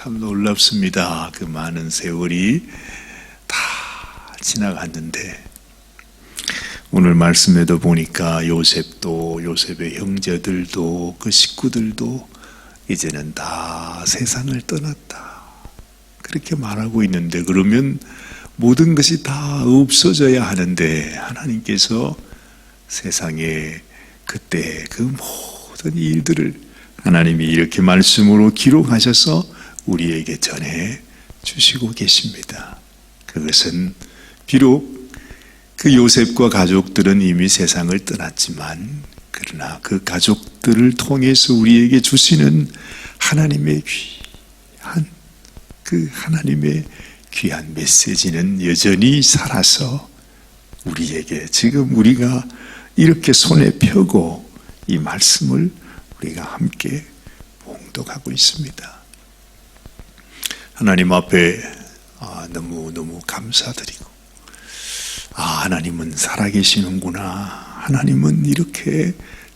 참 놀랍습니다. 그 많은 세월이 다 지나갔는데 오늘 말씀에도 보니까 요셉도 요셉의 형제들도 그 식구들도 이제는 다 세상을 떠났다 그렇게 말하고 있는데, 그러면 모든 것이 다 없어져야 하는데 하나님께서 세상에 그때 그 모든 일들을 하나님이 이렇게 말씀으로 기록하셔서 우리에게 전해 주시고 계십니다. 그것은 비록 그 요셉과 가족들은 이미 세상을 떠났지만, 그러나 그 가족들을 통해서 우리에게 주시는 하나님의 귀한 메시지는 여전히 살아서 우리에게 지금 우리가 이렇게 손에 펴고 이 말씀을 우리가 함께 봉독하고 있습니다. 하나님 앞에 너무너무 감사드리고, 하나님은 살아계시는구나, 하나님은 이렇게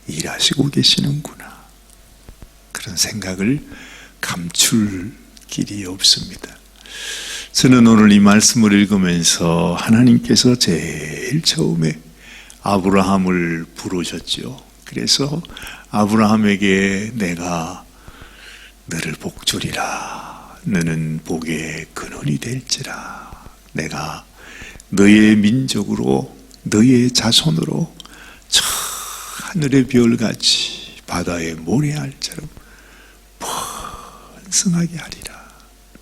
일하시고 계시는구나, 그런 생각을 감출 길이 없습니다. 저는 오늘 이 말씀을 읽으면서 하나님께서 제일 처음에 아브라함을 부르셨죠. 그래서 아브라함에게 내가 너를 복주리라, 너는 복의 근원이 될지라, 내가 너의 민족으로 너의 자손으로 저 하늘의 별같이 바다의 모래알처럼 번성하게 하리라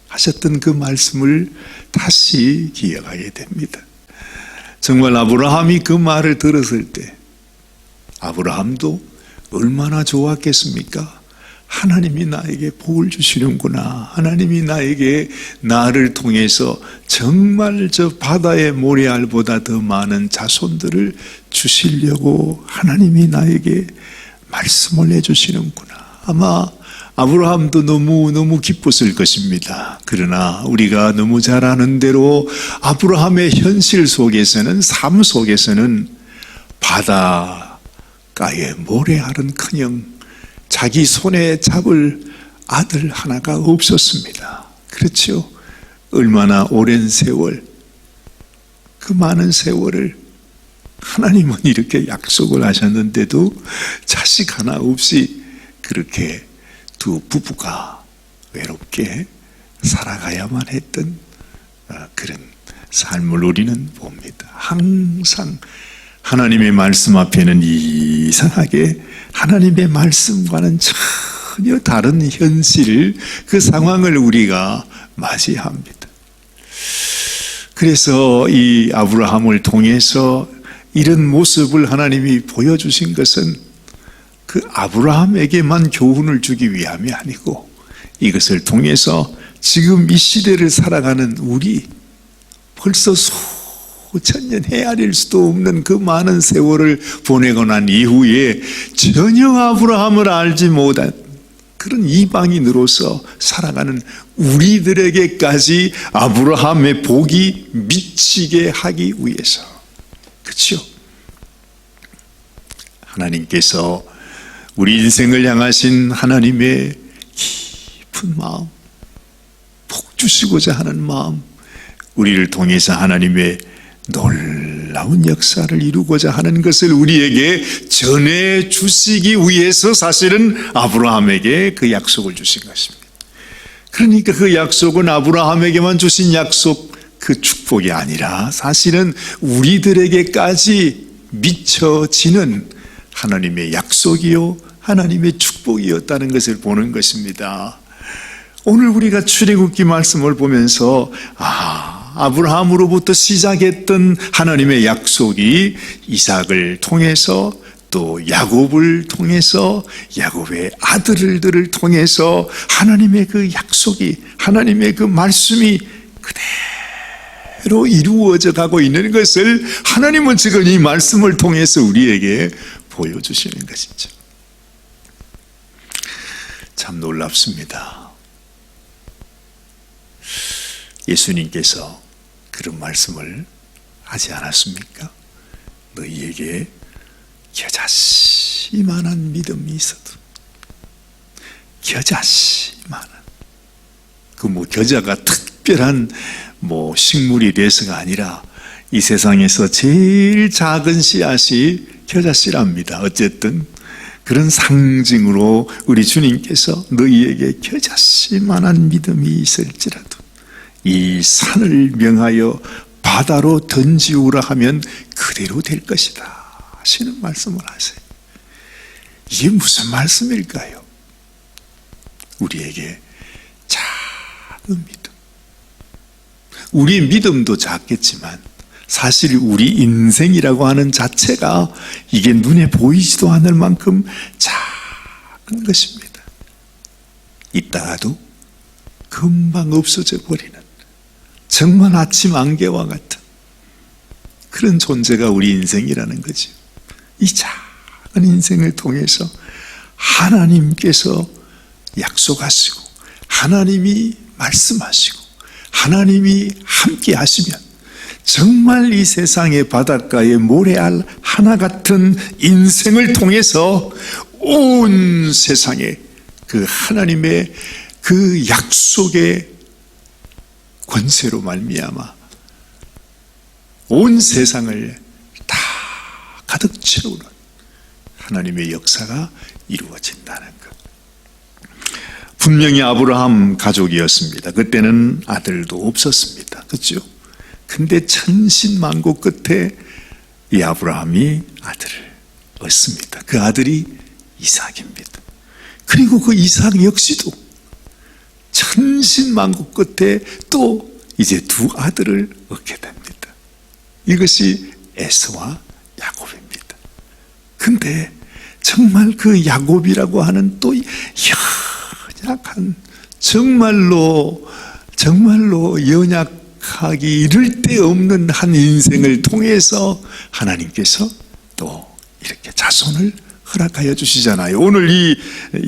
하셨던 그 말씀을 다시 기억하게 됩니다. 정말 아브라함이 그 말을 들었을 때 아브라함도 얼마나 좋았겠습니까? 하나님이 나에게 복을 주시는구나, 하나님이 나를 통해서 정말 저 바다의 모래알보다 더 많은 자손들을 주시려고 하나님이 나에게 말씀을 해주시는구나. 아마 아브라함도 너무너무 기뻤을 것입니다. 그러나 우리가 너무 잘 아는 대로 아브라함의 현실 속에서는, 삶 속에서는 바다가의 모래알은커녕 자기 손에 잡을 아들 하나가 없었습니다. 그렇죠? 얼마나 오랜 세월, 그 많은 세월을 하나님은 이렇게 약속을 하셨는데도 자식 하나 없이 그렇게 두 부부가 외롭게 살아가야만 했던 그런 삶을 우리는 봅니다. 항상 하나님의 말씀 앞에는 이상하게 하나님의 말씀과는 전혀 다른 현실, 그 상황을 우리가 맞이합니다. 그래서 이 아브라함을 통해서 이런 모습을 하나님이 보여주신 것은 그 아브라함에게만 교훈을 주기 위함이 아니고, 이것을 통해서 지금 이 시대를 살아가는 우리, 벌써 수천 년 헤아릴 수도 없는 그 많은 세월을 보내고 난 이후에 전혀 아브라함을 알지 못한 그런 이방인으로서 살아가는 우리들에게까지 아브라함의 복이 미치게 하기 위해서, 그렇죠? 하나님께서 우리 인생을 향하신 하나님의 깊은 마음, 복 주시고자 하는 마음, 우리를 통해서 하나님의 놀라운 역사를 이루고자 하는 것을 우리에게 전해 주시기 위해서 사실은 아브라함에게 그 약속을 주신 것입니다. 그러니까 그 약속은 아브라함에게만 주신 약속, 그 축복이 아니라 사실은 우리들에게까지 미쳐지는 하나님의 약속이요, 하나님의 축복이었다는 것을 보는 것입니다. 오늘 우리가 출애굽기 말씀을 보면서 아브라함으로부터 시작했던 하나님의 약속이 이삭을 통해서, 또 야곱을 통해서, 야곱의 아들들을 통해서 하나님의 그 약속이, 하나님의 그 말씀이 그대로 이루어져 가고 있는 것을 하나님은 지금 이 말씀을 통해서 우리에게 보여주시는 것이죠. 참 놀랍습니다. 예수님께서 그런 말씀을 하지 않았습니까? 너희에게 겨자씨만한 믿음이 있어도, 겨자씨만한, 겨자가 특별한 식물이 돼서가 아니라 이 세상에서 제일 작은 씨앗이 겨자씨랍니다. 어쨌든 그런 상징으로 우리 주님께서 너희에게 겨자씨만한 믿음이 있을지라도 이 산을 명하여 바다로 던지우라 하면 그대로 될 것이다 하시는 말씀을 하세요. 이게 무슨 말씀일까요? 우리에게 작은 믿음, 우리의 믿음도 작겠지만 사실 우리 인생이라고 하는 자체가 이게 눈에 보이지도 않을 만큼 작은 것입니다. 있다가도 금방 없어져 버리는 정말 아침 안개와 같은 그런 존재가 우리 인생이라는 거죠. 이 작은 인생을 통해서 하나님께서 약속하시고 하나님이 말씀하시고 하나님이 함께 하시면 정말 이 세상의 바닷가의 모래알 하나 같은 인생을 통해서 온 세상에 그 하나님의 그 약속의 권세로 말미암아 온 세상을 다 가득 채우는 하나님의 역사가 이루어진다는 것. 분명히 아브라함 가족이었습니다. 그때는 아들도 없었습니다. 그렇죠? 근데 천신만고 끝에 이 아브라함이 아들을 얻습니다. 그 아들이 이삭입니다. 그리고 그 이삭 역시도 천신만고 끝에 또 이제 두 아들을 얻게 됩니다. 이것이 에서와 야곱입니다. 근데 정말 그 야곱이라고 하는 또 연약한 정말로 연약하기 이를 데 없는 한 인생을 통해서 하나님께서 또 이렇게 자손을 허락하여 주시잖아요. 오늘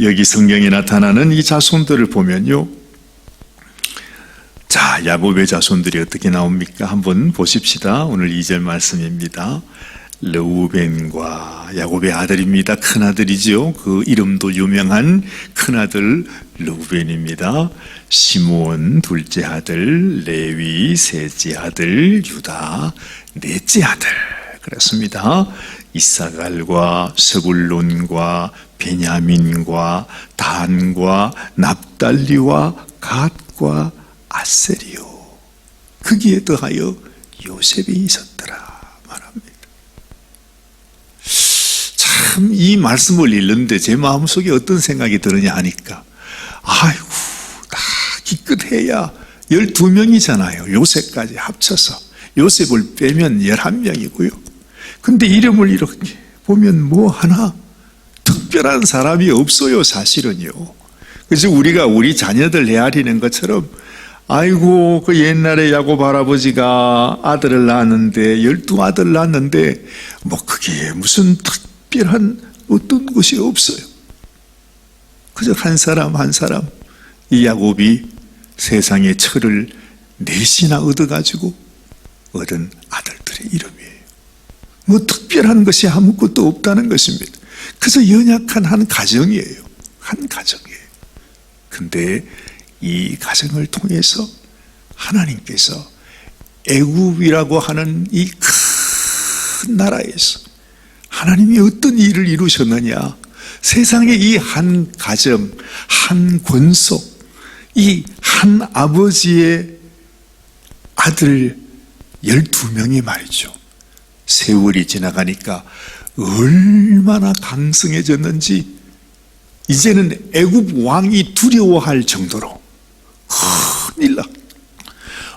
여기 성경에 나타나는 이 자손들을 보면요. 자, 야곱의 자손들이 어떻게 나옵니까? 한번 보십시다. 오늘 2절 말씀입니다. 르우벤과 야곱의 아들입니다. 큰아들이죠. 그 이름도 유명한 큰아들 르우벤입니다. 시므온 둘째 아들, 레위 셋째 아들, 유다 넷째 아들. 그렇습니다. 이사갈과 스불론과 베냐민과 단과 납달리와 갓과 아세리요. 거기에 더하여 요셉이 있었더라 말합니다. 참 이 말씀을 읽는데 제 마음속에 어떤 생각이 드느냐 하니까 아이고 다 기껏해야 12명이잖아요. 요셉까지 합쳐서 요셉을 빼면 11명이고요. 근데 이름을 이렇게 보면 뭐 하나 특별한 사람이 없어요. 사실은요. 그래서 우리가 우리 자녀들 헤아리는 것처럼 아이고 그 옛날에 야곱 할아버지가 아들을 낳았는데 12아들 낳았는데 뭐 그게 무슨 특별한 어떤 것이 없어요. 그저 한 사람 한 사람 이 야곱이 세상의 철을 넷이나 얻어가지고 얻은 아들들의 이름이에요. 뭐 특별한 것이 아무것도 없다는 것입니다. 그래서 연약한 한 가정이에요. 한 가정이에요. 근데 이 가정을 통해서 하나님께서 애굽이라고 하는 이 큰 나라에서 하나님이 어떤 일을 이루셨느냐. 세상의 이 한 가정, 한 권속, 이 한 아버지의 아들 12명이 말이죠. 세월이 지나가니까 얼마나 강성해졌는지 이제는 애굽 왕이 두려워할 정도로 큰일 나.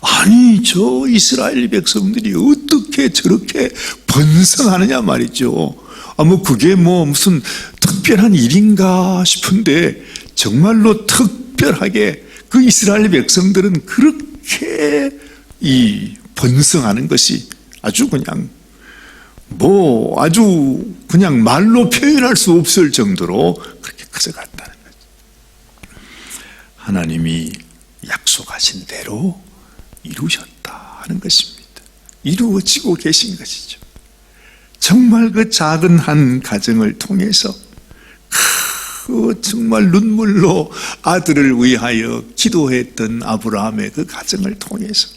아니 저 이스라엘 백성들이 어떻게 저렇게 번성하느냐 말이죠. 뭐 그게 뭐 무슨 특별한 일인가 싶은데 정말로 특별하게 그 이스라엘 백성들은 그렇게 이 번성하는 것이 아주 그냥 아주 그냥 말로 표현할 수 없을 정도로 그렇게 커져갔다는 거죠. 하나님이 약속하신 대로 이루셨다 하는 것입니다. 이루어지고 계신 것이죠. 정말 그 작은 한 가정을 통해서 그 정말 눈물로 아들을 위하여 기도했던 아브라함의 그 가정을 통해서,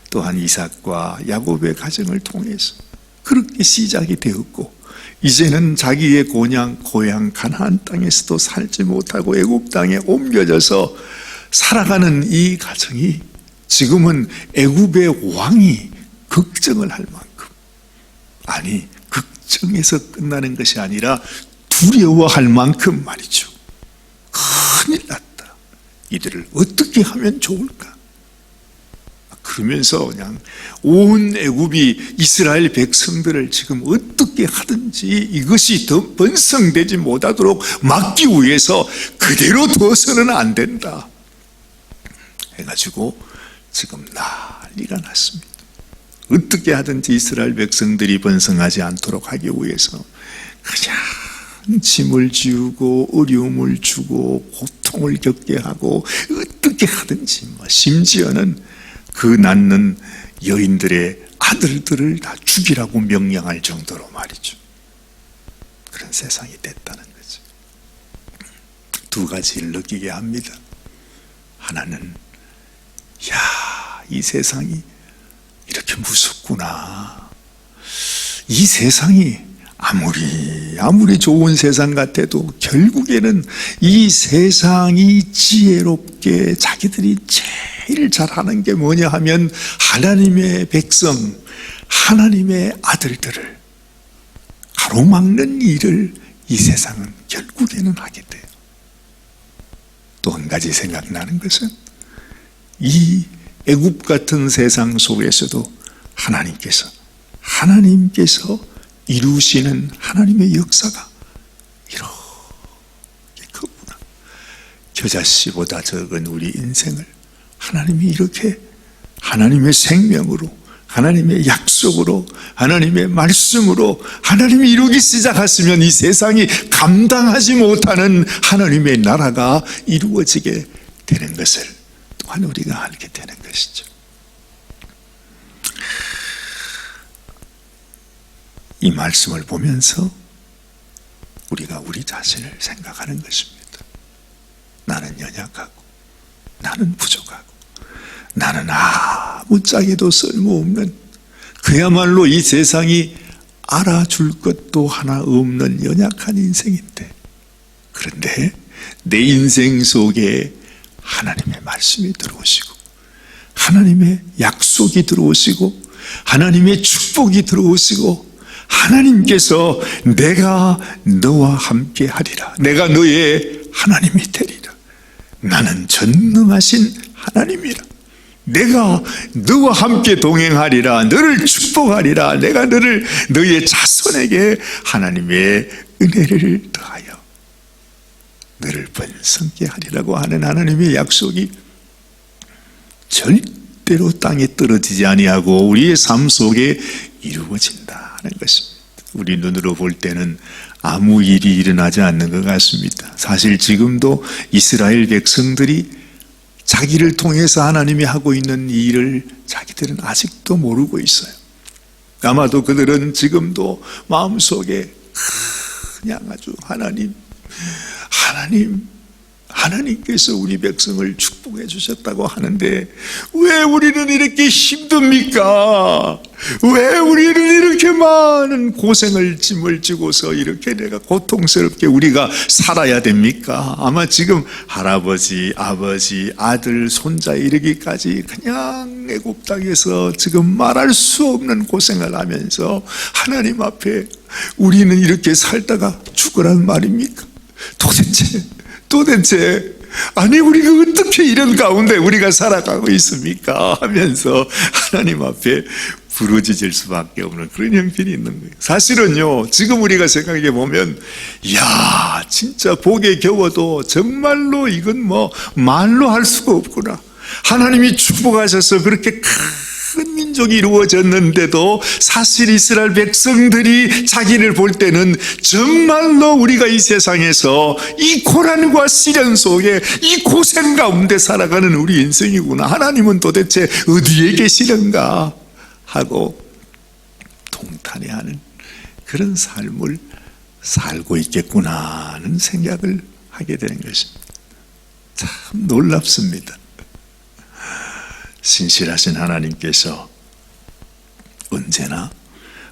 또한 이삭과 야곱의 가정을 통해서 그렇게 시작이 되었고, 이제는 자기의 고향 가나안 땅에서도 살지 못하고 애굽 땅에 옮겨져서 살아가는 이 가정이 지금은 애굽의 왕이 걱정을 할 만큼, 아니 걱정에서 끝나는 것이 아니라 두려워할 만큼 말이죠. 큰일 났다. 이들을 어떻게 하면 좋을까? 그러면서 그냥 온 애굽이 이스라엘 백성들을 지금 어떻게 하든지 이것이 더 번성되지 못하도록 막기 위해서 그대로 둬서는 안 된다 해가지고 지금 난리가 났습니다. 어떻게 하든지 이스라엘 백성들이 번성하지 않도록 하기 위해서 그냥 짐을 지우고 어려움을 주고 고통을 겪게 하고 어떻게 하든지, 심지어는 그 낳는 여인들의 아들들을 다 죽이라고 명령할 정도로 말이죠. 그런 세상이 됐다는 거죠. 두 가지를 느끼게 합니다. 하나는, 이 세상이 이렇게 무섭구나. 이 세상이 아무리 좋은 세상 같아도 결국에는 이 세상이 지혜롭게 자기들이 제일 잘하는 게 뭐냐 하면 하나님의 백성, 하나님의 아들들을 가로막는 일을 이 세상은 결국에는 하게 돼요. 또 한 가지 생각나는 것은 이 애굽 같은 세상 속에서도 하나님께서 이루시는 하나님의 역사가 이렇게 크구나. 겨자씨보다 적은 우리 인생을 하나님이 이렇게 하나님의 생명으로, 하나님의 약속으로, 하나님의 말씀으로 하나님이 이루기 시작하시면 이 세상이 감당하지 못하는 하나님의 나라가 이루어지게 되는 것을 또한 우리가 알게 되는 것이죠. 이 말씀을 보면서 우리가 우리 자신을 생각하는 것입니다. 나는 연약하고, 나는 부족하고, 나는 아무짝에도 쓸모없는, 그야말로 이 세상이 알아줄 것도 하나 없는 연약한 인생인데, 그런데 내 인생 속에 하나님의 말씀이 들어오시고, 하나님의 약속이 들어오시고, 하나님의 축복이 들어오시고, 하나님께서 내가 너와 함께 하리라, 내가 너의 하나님이 되리라, 나는 전능하신 하나님이라, 내가 너와 함께 동행하리라, 너를 축복하리라, 내가 너의 자손에게 하나님의 은혜를 더하여 너를 번성케 하리라고 하는 하나님의 약속이 절대로 땅에 떨어지지 아니하고 우리의 삶 속에 이루어진다는 것입니다. 우리 눈으로 볼 때는 아무 일이 일어나지 않는 것 같습니다. 사실 지금도 이스라엘 백성들이 자기를 통해서 하나님이 하고 있는 이 일을 자기들은 아직도 모르고 있어요. 아마도 그들은 지금도 마음속에 그냥 아주 하나님께서 우리 백성을 축복해 주셨다고 하는데 왜 우리는 이렇게 힘듭니까? 왜 우리는 이렇게 많은 고생을 짐을 지고서 이렇게 내가 고통스럽게 우리가 살아야 됩니까? 아마 지금 할아버지, 아버지, 아들, 손자 이르기까지 그냥 애굽 땅에서 지금 말할 수 없는 고생을 하면서 하나님 앞에 우리는 이렇게 살다가 죽으란 말입니까? 도대체 아니 우리가 어떻게 이런 가운데 우리가 살아가고 있습니까? 하면서 하나님 앞에 부르짖을 수밖에 없는 그런 형편이 있는 거예요. 사실은요, 지금 우리가 생각해 보면 진짜 복에 겨워도 정말로 이건 말로 할 수가 없구나. 하나님이 축복하셔서 그렇게 큰 민족이 이루어졌는데도 사실 이스라엘 백성들이 자기를 볼 때는 정말로 우리가 이 세상에서 이 고난과 시련 속에 이 고생 가운데 살아가는 우리 인생이구나. 하나님은 도대체 어디에 계시는가 하고 통탄해하는 그런 삶을 살고 있겠구나 하는 생각을 하게 되는 것입니다. 참 놀랍습니다. 신실하신 하나님께서 언제나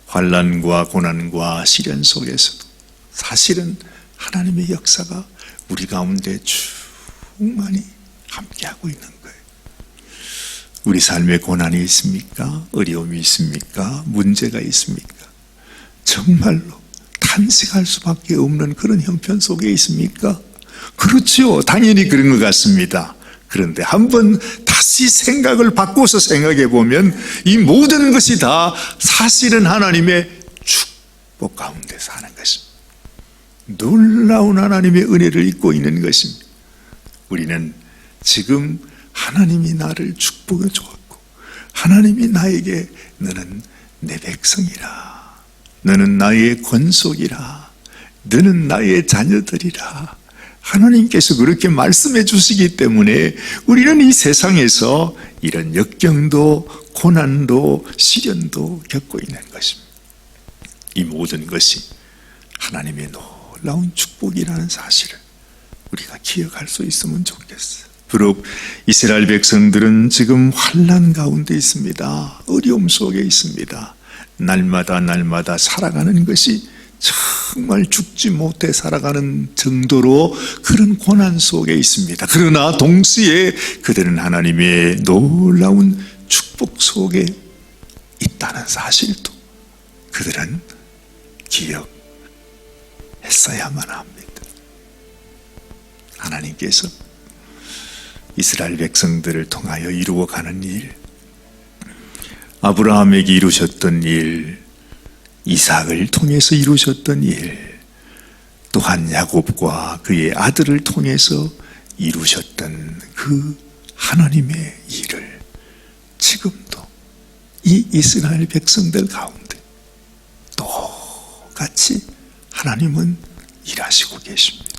환난과 고난과 시련 속에서도 사실은 하나님의 역사가 우리 가운데 충만히 함께하고 있는 거예요. 우리 삶에 고난이 있습니까? 어려움이 있습니까? 문제가 있습니까? 정말로 탄식할 수밖에 없는 그런 형편 속에 있습니까? 그렇죠. 당연히 그런 것 같습니다. 그런데 한번 다시 생각을 바꿔서 생각해 보면 이 모든 것이 다 사실은 하나님의 축복 가운데 사는 것입니다. 놀라운 하나님의 은혜를 입고 있는 것입니다. 우리는 지금 하나님이 나를 축복해 주었고 하나님이 나에게 너는 내 백성이라, 너는 나의 권속이라, 너는 나의 자녀들이라 하나님께서 그렇게 말씀해 주시기 때문에 우리는 이 세상에서 이런 역경도 고난도 시련도 겪고 있는 것입니다. 이 모든 것이 하나님의 놀라운 축복이라는 사실을 우리가 기억할 수 있으면 좋겠어요. 비록 이스라엘 백성들은 지금 환난 가운데 있습니다. 어려움 속에 있습니다. 날마다 살아가는 것이 정말 죽지 못해 살아가는 정도로 그런 고난 속에 있습니다. 그러나 동시에 그들은 하나님의 놀라운 축복 속에 있다는 사실도 그들은 기억했어야만 합니다. 하나님께서 이스라엘 백성들을 통하여 이루어가는 일, 아브라함에게 이루셨던 일, 이삭을 통해서 이루셨던 일, 또한 야곱과 그의 아들을 통해서 이루셨던 그 하나님의 일을 지금도 이 이스라엘 백성들 가운데 똑같이 하나님은 일하시고 계십니다.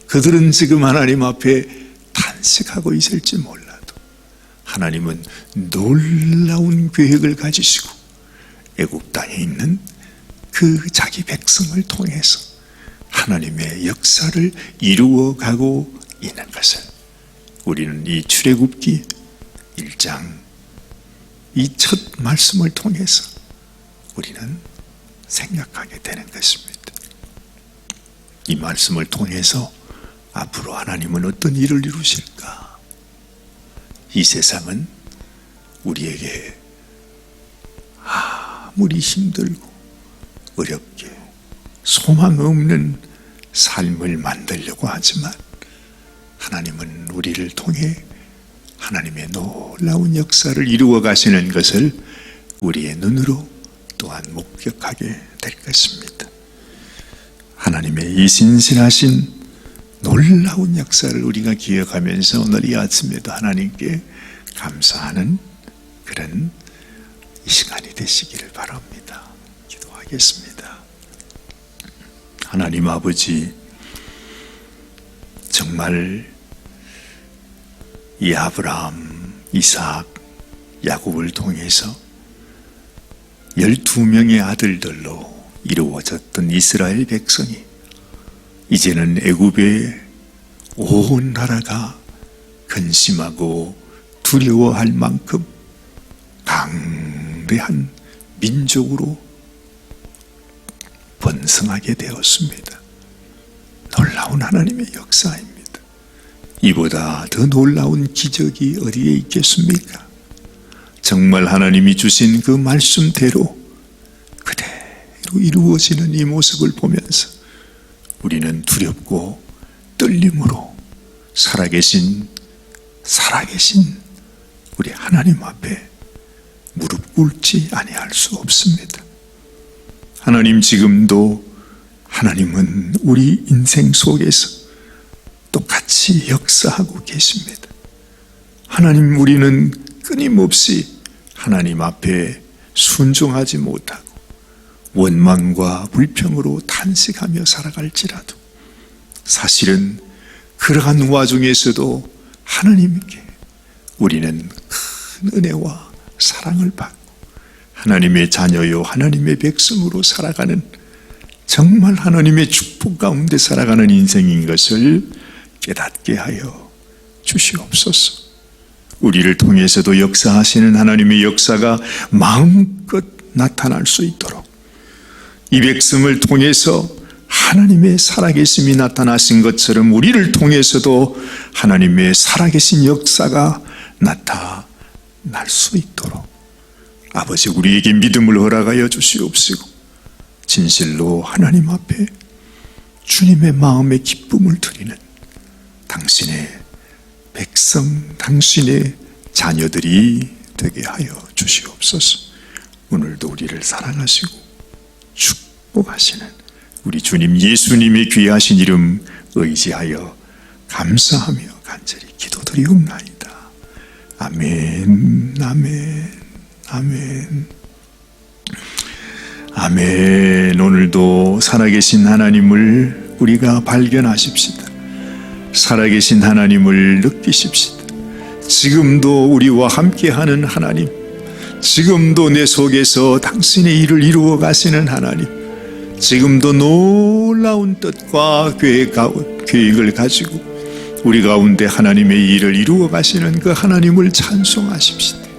그들은 지금 하나님 앞에 탄식하고 있을지 몰라도 하나님은 놀라운 계획을 가지시고 애굽 땅에 있는 그 자기 백성을 통해서 하나님의 역사를 이루어가고 있는 것을 우리는 이 출애굽기 1장 이 첫 말씀을 통해서 우리는 생각하게 되는 것입니다. 이 말씀을 통해서 앞으로 하나님은 어떤 일을 이루실까? 이 세상은 우리에게 아무리 힘들고 어렵게 소망 없는 삶을 만들려고 하지만 하나님은 우리를 통해 하나님의 놀라운 역사를 이루어 가시는 것을 우리의 눈으로 또한 목격하게 될 것입니다. 하나님의 이 신실하신 놀라운 역사를 우리가 기억하면서 오늘 이 아침에도 하나님께 감사하는 그런 이 시간이 되시기를 바랍니다. 기도하겠습니다. 하나님 아버지, 정말 이 아브라함, 이삭, 야곱을 통해서 12명의 아들들로 이루어졌던 이스라엘 백성이 이제는 애굽의 온 나라가 근심하고 두려워할 만큼 강대한 민족으로 번성하게 되었습니다. 놀라운 하나님의 역사입니다. 이보다 더 놀라운 기적이 어디에 있겠습니까? 정말 하나님이 주신 그 말씀대로 그대로 이루어지는 이 모습을 보면서 우리는 두렵고 떨림으로 살아계신 우리 하나님 앞에 무릎 꿇지 아니할 수 없습니다. 하나님, 지금도 하나님은 우리 인생 속에서 똑같이 역사하고 계십니다. 하나님, 우리는 끊임없이 하나님 앞에 순종하지 못하고 원망과 불평으로 탄식하며 살아갈지라도 사실은 그러한 와중에서도 하나님께 우리는 큰 은혜와 사랑을 받고 하나님의 자녀요 하나님의 백성으로 살아가는 정말 하나님의 축복 가운데 살아가는 인생인 것을 깨닫게 하여 주시옵소서. 우리를 통해서도 역사하시는 하나님의 역사가 마음껏 나타날 수 있도록, 이 백성을 통해서 하나님의 살아계심이 나타나신 것처럼 우리를 통해서도 하나님의 살아계신 역사가 나타날 수 있도록 아버지, 우리에게 믿음을 허락하여 주시옵시고, 진실로 하나님 앞에 주님의 마음의 기쁨을 드리는 당신의 백성, 당신의 자녀들이 되게 하여 주시옵소서. 오늘도 우리를 사랑하시고 축복하시는 우리 주님 예수님의 귀하신 이름 의지하여 감사하며 간절히 기도드리옵나이다. 아멘, 아멘, 아멘, 아멘. 오늘도 살아계신 하나님을 우리가 발견하십시다. 살아계신 하나님을 느끼십시다. 지금도 우리와 함께하는 하나님, 지금도 내 속에서 당신의 일을 이루어 가시는 하나님, 지금도 놀라운 뜻과 계획을 가지고 우리 가운데 하나님의 일을 이루어 가시는 그 하나님을 찬송하십시다.